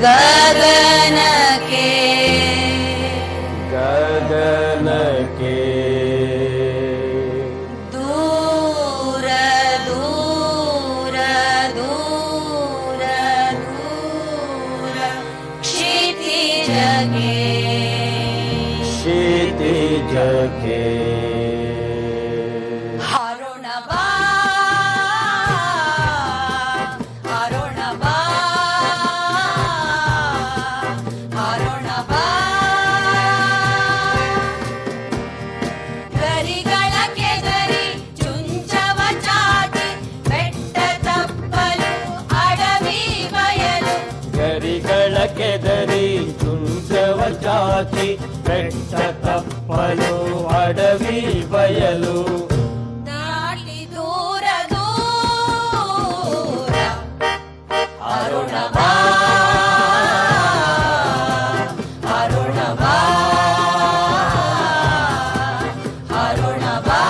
ಗಗನಕ್ಕೆ ಗಗನಕ್ಕೆ ದೂರ ದೂರ ದೂರ ದೂರ ಕ್ಷಿತಿಜಗೆ ಕ್ಷಿತಿಜಕ್ಕೆ ಹಾರೋಣ ಬಾ ಹಾರೋಣ ಬಾ ಹಾರೋಣ ಬಾ ಗರಿಗಳ ಕೆದರಿ ಚುಂಚವ ಚಾಟಿ ಬೆಟ್ಟ ತಪ್ಪಲು ಅಡವಿ ಬಯಲು ಗರಿಗಳ ಕೆದರಿ ಚುಂಚವ ಚಾಚಿ ಬೆಟ್ಟ ತಪ್ಪಲು ಅಡವಿ ಬಯಲು ದಾಟಿ ದೂರ ದೂರ ಹಾರೋಣ ಬಾ ಹಾರೋಣ ಬಾ ಹಾರೋಣ ಬಾ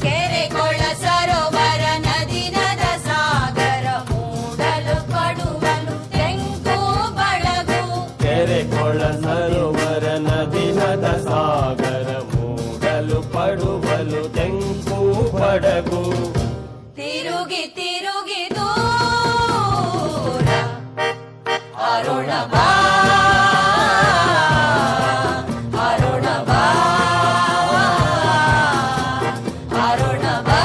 ಕೆರೆ ಕೊಳ ಸರೋವರ ನದಿ ನದ ಸಾಗರ ಮೂಡಲು ಪಡುವಲು ತೆಂಕು ಬಳಗು ಕೆರೆ ಕೊಳ ಸರೋವರ ನದಿ ನದ ಸಾಗರ ಮೂಡಲು ಪಡುವಲು ತೆಂಕು ಪಡಗು ತಿರುಗಿ ತಿರುಗಿ ದೂರ ಹಾರೋಣ ಬಾ ಹಾರೋಣ ಬಾ ಹಾರೋಣ ಬಾ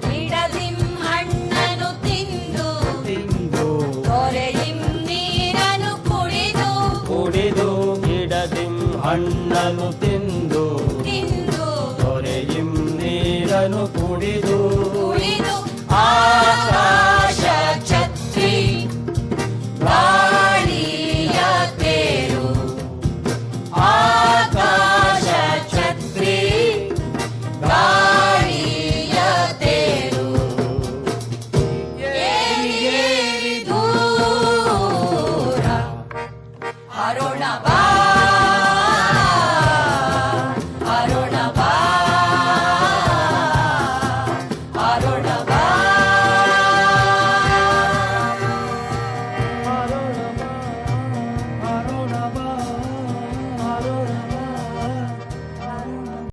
ಗಿಡದಿಂ ಹಣ್ಣನು ತಿಂದು ತಿಂದು ತೊರೆಯಿಂ ನೀರನು ಕುಡಿದು ಕುಡಿದು ಗಿಡದಿಂ ಹಣ್ಣನು ತಿಂದು ತಿಂದು ತೊರೆಯಿಂ ನೀರನು ಕುಡಿದು ಕುಡಿದು ಆಕಾಶ ಛತ್ರಿ ಗಾಳಿಯ ತೇರು ಆಕಾಶ ಛತ್ರಿ ಗಾಳಿಯ ತೇರು ಏರಿ ಏರಿ ದೂರ ಹಾರೋಣ ಬಾ